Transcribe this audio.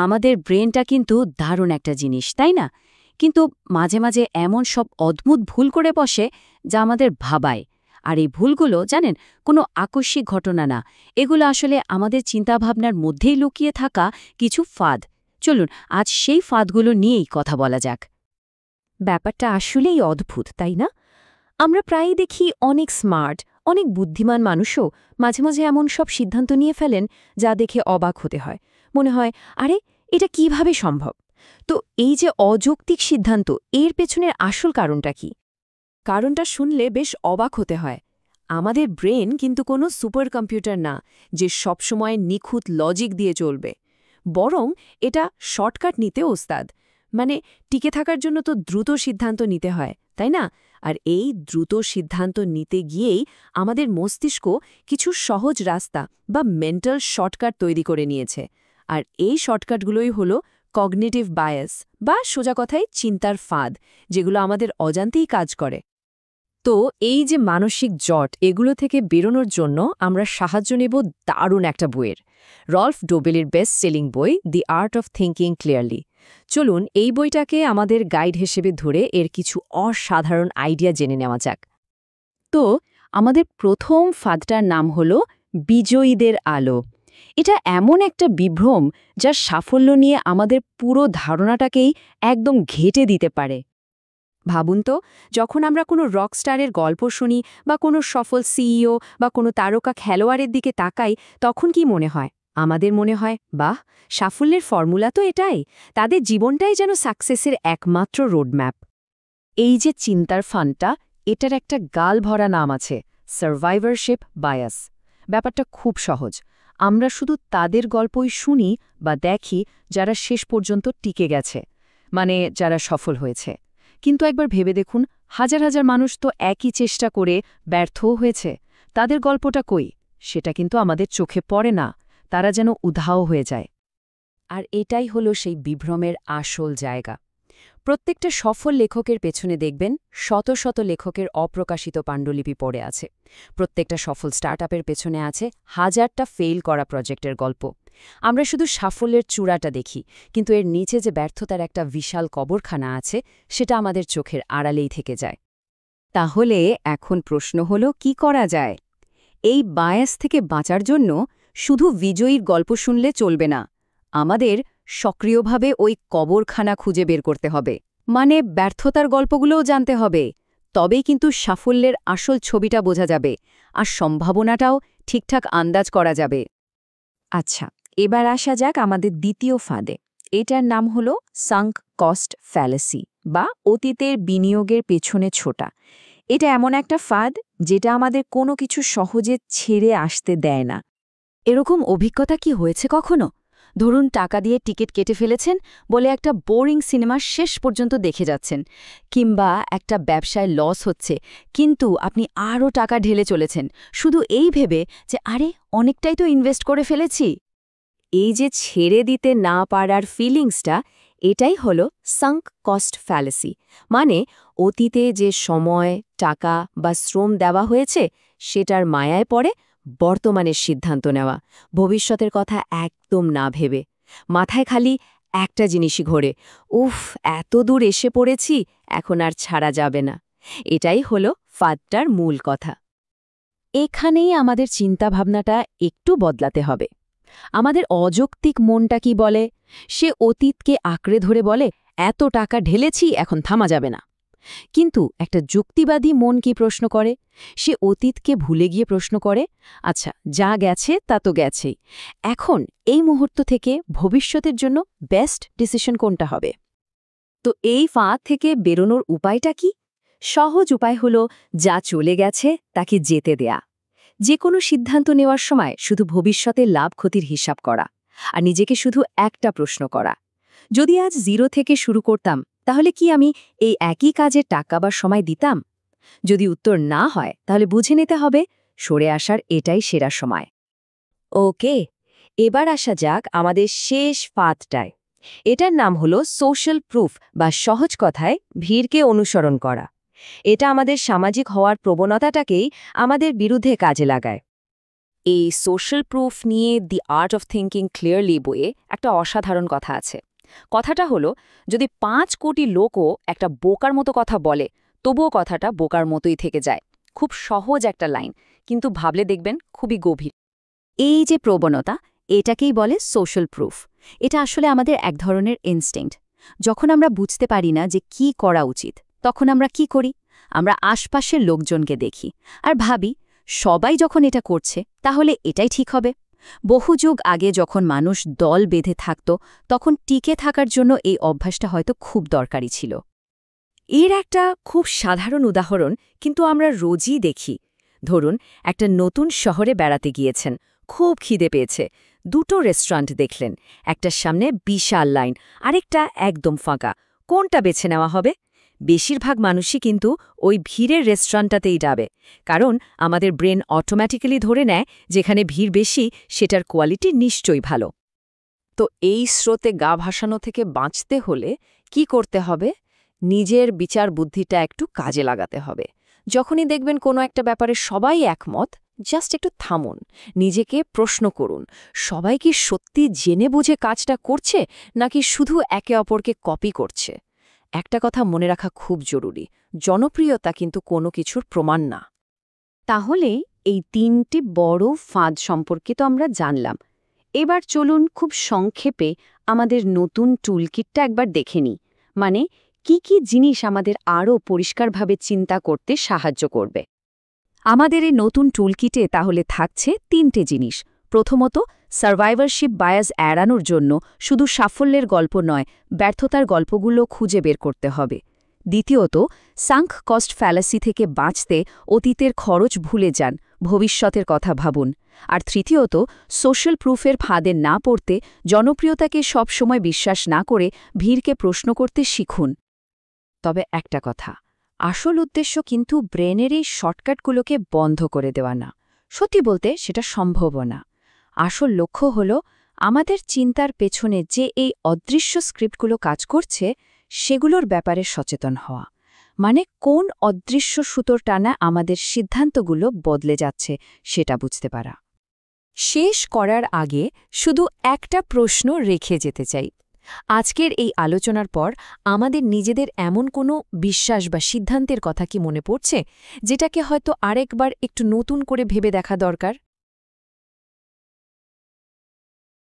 আমাদের ব্রেনটা কিন্তু দারুণ একটা জিনিস, তাই না? কিন্তু মাঝে মাঝে এমন সব অদ্ভুত ভুল করে বসে যা আমাদের ভাবায়। আর এই ভুলগুলো জানেন, কোনো আকস্মিক ঘটনা না, এগুলো আসলে আমাদের চিন্তাভাবনার মধ্যেই লুকিয়ে থাকা কিছু ফাঁদ। চলুন আজ সেই ফাঁদগুলো নিয়েই কথা বলা যাক। ব্যাপারটা আসলেই অদ্ভুত, তাই না? আমরা প্রায়ই দেখি অনেক স্মার্ট, অনেক বুদ্ধিমান মানুষও মাঝে মাঝে এমন সব সিদ্ধান্ত নিয়ে ফেলেন যা দেখে অবাক হতে হয়। মনে হয়, আরে এটা কিভাবে সম্ভব? তো এই যে অযৌক্তিক সিদ্ধান্ত, এর পেছনের আসল কারণটা কি? কারণটা শুনলে বেশ অবাক হতে হয়। আমাদের ব্রেন কিন্তু কোনো সুপার কম্পিউটার না যে সবসময় নিখুঁত লজিক দিয়ে চলবে। বরং এটা শর্টকাট নিতে ওস্তাদ। মানে টিকে থাকার জন্য তো দ্রুত সিদ্ধান্ত নিতে হয়, তাই না? আর এই দ্রুত সিদ্ধান্ত নিতে গিয়েই আমাদের মস্তিষ্ক কিছু সহজ রাস্তা বা মেন্টাল শর্টকাট তৈরি করে নিয়েছে। আর এই শর্টকাটগুলোই হলো কগনিটিভ বায়াস, বা সোজা কথায় চিন্তার ফাঁদ, যেগুলো আমাদের অজান্তেই কাজ করে। তো এই যে মানসিক জট, এগুলো থেকে বেরোনোর জন্য আমরা সাহায্য নেব দারুণ একটা বইয়ের, রল্ফ ডোবেলের বেস্ট সেলিং বই দি আর্ট অফ থিঙ্কিং ক্লিয়ারলি। চলুন এই বইটাকে আমাদের গাইড হিসেবে ধরে এর কিছু অসাধারণ আইডিয়া জেনে নেওয়া যাক। তো আমাদের প্রথম ফাঁদটার নাম হল বিজয়ীদের আলো। এটা এমন একটা বিভ্রম যা সাফল্য নিয়ে আমাদের পুরো ধারণাটাকেই একদম ঘেঁটে দিতে পারে। ভাবুন তো, যখন আমরা কোনো রকস্টারের গল্প শুনি বা কোনো সফল সিইও বা কোনো তারকা খেলোয়াড়ের দিকে তাকাই, তখন কি মনে হয়? আমাদের মনে হয়, বাহ, সাফল্যের ফর্মুলা তো এটাই, তাদের জীবনটাই যেন সাকসেসের একমাত্র রোডম্যাপ। এই যে চিন্তার ফানটা, এটার একটা গাল ভরা নাম আছে, সারভাইভারশিপ বায়াস। ব্যাপারটা খুব সহজ। আমরা শুধু তাদের গল্পই শুনি বা দেখি যারা শেষ পর্যন্ত টিকে গেছে, মানে যারা সফল হয়েছে। কিন্তু একবার ভেবে দেখুন, হাজার হাজার মানুষ তো একই চেষ্টা করে ব্যর্থও হয়েছে। তাদের গল্পটা কই? সেটা কিন্তু আমাদের চোখে পড়ে না, তারা যেন উধাও হয়ে যায়। আর এটাই হলো সেই বিভ্রমের আসল জায়গা। প্রত্যেকটা সফল লেখকের পেছনে দেখবেন শত শত লেখকের অপ্রকাশিত পাণ্ডুলিপি পড়ে আছে। প্রত্যেকটা সফল স্টার্টআপের পেছনে আছে হাজারটা ফেইল করা প্রজেক্টের গল্প। আমরা শুধু সাফল্যের চূড়াটা দেখি, কিন্তু এর নিচে যে ব্যর্থতার একটা বিশাল কবরখানা আছে, সেটা আমাদের চোখের আড়ালেই থেকে যায়। তাহলে এখন প্রশ্ন হলো, কি করা যায়? এই বায়াস থেকে বাঁচার জন্য শুধু বিজয়ীর গল্প শুনলে চলবে না, আমাদের সক্রিয়ভাবে ওই কবরখানা খুঁজে বের করতে হবে। মানে ব্যর্থতার গল্পগুলোও জানতে হবে। তবেই কিন্তু সাফল্যের আসল ছবিটা বোঝা যাবে, আর সম্ভাবনাটাও ঠিকঠাক আন্দাজ করা যাবে। আচ্ছা, এবার আসা যাক আমাদের দ্বিতীয় ফাঁদে। এটার নাম হলো সাঙ্ক কস্ট ফ্যালাসি, বা অতীতের বিনিয়োগের পেছনে ছোটা। এটা এমন একটা ফাঁদ যেটা আমাদের কোনো কিছু সহজে ছেড়ে আসতে দেয় না। এরকম অভিজ্ঞতা কি হয়েছে কখনো? ধরুন টাকা দিয়ে টিকিট কেটে ফেলেছেন বলে একটা বোরিং সিনেমা শেষ পর্যন্ত দেখে যাচ্ছেন, কিংবা একটা ব্যবসায় লস হচ্ছে কিন্তু আপনি আরও টাকা ঢেলে চলেছেন, শুধু এই ভেবে যে আরে অনেকটাই তো ইনভেস্ট করে ফেলেছি। এই যে ছেড়ে দিতে না পারার ফিলিংসটা, এটাই হলো সাঙ্ক কস্ট ফ্যালাসি। মানে অতীতে যে সময়, টাকা বা শ্রম দেওয়া হয়েছে, সেটার মায়ায় পড়ে বর্তমানের সিদ্ধান্ত নেওয়া, ভবিষ্যতের কথা একদম না ভেবে। মাথায় খালি একটা জিনিসই ঘোরে, উফ, এত দূর এসে পড়েছি, এখন আর ছাড়া যাবে না। এটাই হলো ফাঁদটার মূল কথা। এখানেই আমাদের চিন্তাভাবনাটা একটু বদলাতে হবে। আমাদের অযৌক্তিক মনটা কি বলে? সে অতীতকে আঁকড়ে ধরে বলে, এত টাকা ঢেলেছি, এখন থামা যাবে না। কিন্তু একটা যুক্তিবাদী মন কি প্রশ্ন করে? সে অতীতকে ভুলে গিয়ে প্রশ্ন করে, আচ্ছা, যা গেছে তা তো গেছেই, এখন এই মুহূর্ত থেকে ভবিষ্যতের জন্য বেস্ট ডিসিশন কোনটা হবে? তো এই ফাঁদ থেকে বেরোনোর উপায়টা কি? সহজ উপায় হলো, যা চলে গেছে তাকে যেতে দেয়া। যে কোনো সিদ্ধান্ত নেওয়ার সময় শুধু ভবিষ্যতের লাভ ক্ষতির হিসাব করা, আর নিজেকে শুধু একটা প্রশ্ন করা, যদি আজ 0 থেকে শুরু করতাম, তাহলে কি আমি এই একই কাজে টাকা বা সময় দিতাম? যদি উত্তর না হয়, তাহলে বুঝে নিতে হবে সরে আসার এটাই সেরা সময়। ওকে, এবার আসা যাক আমাদের শেষ ফাঁদটায়। এটার নাম হলো সোশ্যাল প্রুফ, বা সহজ কথায় ভিড়কে অনুসরণ করা। এটা আমাদের সামাজিক হওয়ার প্রবণতাটাকেই আমাদের বিরুদ্ধে কাজে লাগায়। এই সোশ্যাল প্রুফ নিয়ে দি আর্ট অফ থিঙ্কিং ক্লিয়ারলি বইয়ে একটা অসাধারণ কথা আছে। কথাটা হলো, যদি 5 কোটি লোকও একটা বোকার মতো কথা বলে, তবুও কথাটা বোকার মতোই থেকে যায়। খুব সহজ একটা লাইন, কিন্তু ভাবলে দেখবেন খুবই গভীর। এই যে প্রবণতা, এটাকেই বলে সোশ্যাল প্রুফ। এটা আসলে আমাদের এক ধরনের ইনস্টিংক্ট। যখন আমরা বুঝতে পারি না যে কি করা উচিত, তখন আমরা কি করি? আমরা আশপাশের লোকজনকে দেখি আর ভাবি, সবাই যখন এটা করছে তাহলে এটাই ঠিক হবে। বহু যুগ আগে যখন মানুষ দল বেঁধে থাকত, তখন টিকে থাকার জন্য এই অভ্যাসটা হয়তো খুব দরকারি ছিল। এর একটা খুব সাধারণ উদাহরণ কিন্তু আমরা রোজই দেখি। ধরুন, একটা নতুন শহরে বেড়াতে গিয়েছেন, খুব খিদে পেয়েছে, 2টো রেস্টুরেন্ট দেখলেন, একটার সামনে বিশাল লাইন, আরেকটা একদম ফাঁকা। কোনটা বেছে নেওয়া হবে? বেশিরভাগ মানুষই কিন্তু ওই ভিড়ের রেস্টুরেন্টটাতেই যাবে, কারণ আমাদের ব্রেন অটোম্যাটিক্যালি ধরে নেয় যেখানে ভিড় বেশি সেটার কোয়ালিটি নিশ্চয়ই ভালো। তো এই স্রোতে গা ভাসানো থেকে বাঁচতে হলে কি করতে হবে? নিজের বিচার বুদ্ধিটা একটু কাজে লাগাতে হবে। যখনই দেখবেন কোনো একটা ব্যাপারে সবাই একমত, জাস্ট একটু থামুন, নিজেকে প্রশ্ন করুন, সবাই কি সত্যি জেনে বুঝে কাজটা করছে নাকি শুধু একে অপরকে কপি করছে? একটা কথা মনে রাখা খুব জরুরি, জনপ্রিয়তা কিন্তু কোনো কিছুর প্রমাণ না। তাহলে এই 3টি বড় ফাঁদ সম্পর্কে তো আমরা জানলাম। এবার চলুন খুব সংক্ষেপে আমাদের নতুন টুলকিটটা একবার দেখে নিই। মানে কি কি জিনিস আমাদের আরও পরিষ্কারভাবে চিন্তা করতে সাহায্য করবে। আমাদের এই নতুন টুলকিটে তাহলে থাকছে 3টে জিনিস। প্রথমত, সারভাইভারশিপ বায়াস এড়ানোর জন্য শুধু সাফল্যের গল্প নয়, ব্যর্থতার গল্পগুলো খুঁজে বের করতে হবে। দ্বিতীয়ত, সাঙ্ক কস্ট ফ্যালাসি থেকে বাঁচতে অতীতের খরচ ভুলে যান, ভবিষ্যতের কথা ভাবুন। আর তৃতীয়ত, সোশ্যাল প্রুফের ফাঁদে না পড়তে জনপ্রিয়তাকে সবসময় বিশ্বাস না করে ভিড়কে প্রশ্ন করতে শিখুন। তবে একটা কথা, আসল উদ্দেশ্য কিন্তু ব্রেনের এই শর্টকাটগুলোকে বন্ধ করে দেওয়া না। সত্যি বলতে সেটা সম্ভব না। আসল লক্ষ্য হল আমাদের চিন্তার পেছনে যে এই অদৃশ্য স্ক্রিপ্টগুলো কাজ করছে, সেগুলোর ব্যাপারে সচেতন হওয়া। মানে কোন অদৃশ্য সুতোর টানা আমাদের সিদ্ধান্তগুলো বদলে যাচ্ছে সেটা বুঝতে পারা। শেষ করার আগে শুধু একটা প্রশ্ন রেখে যেতে চাই। আজকের এই আলোচনার পর আমাদের নিজেদের এমন কোনো বিশ্বাস বা সিদ্ধান্তের কথা কি মনে পড়ছে, যেটাকে হয়তো আরেকবার একটু নতুন করে ভেবে দেখা দরকার?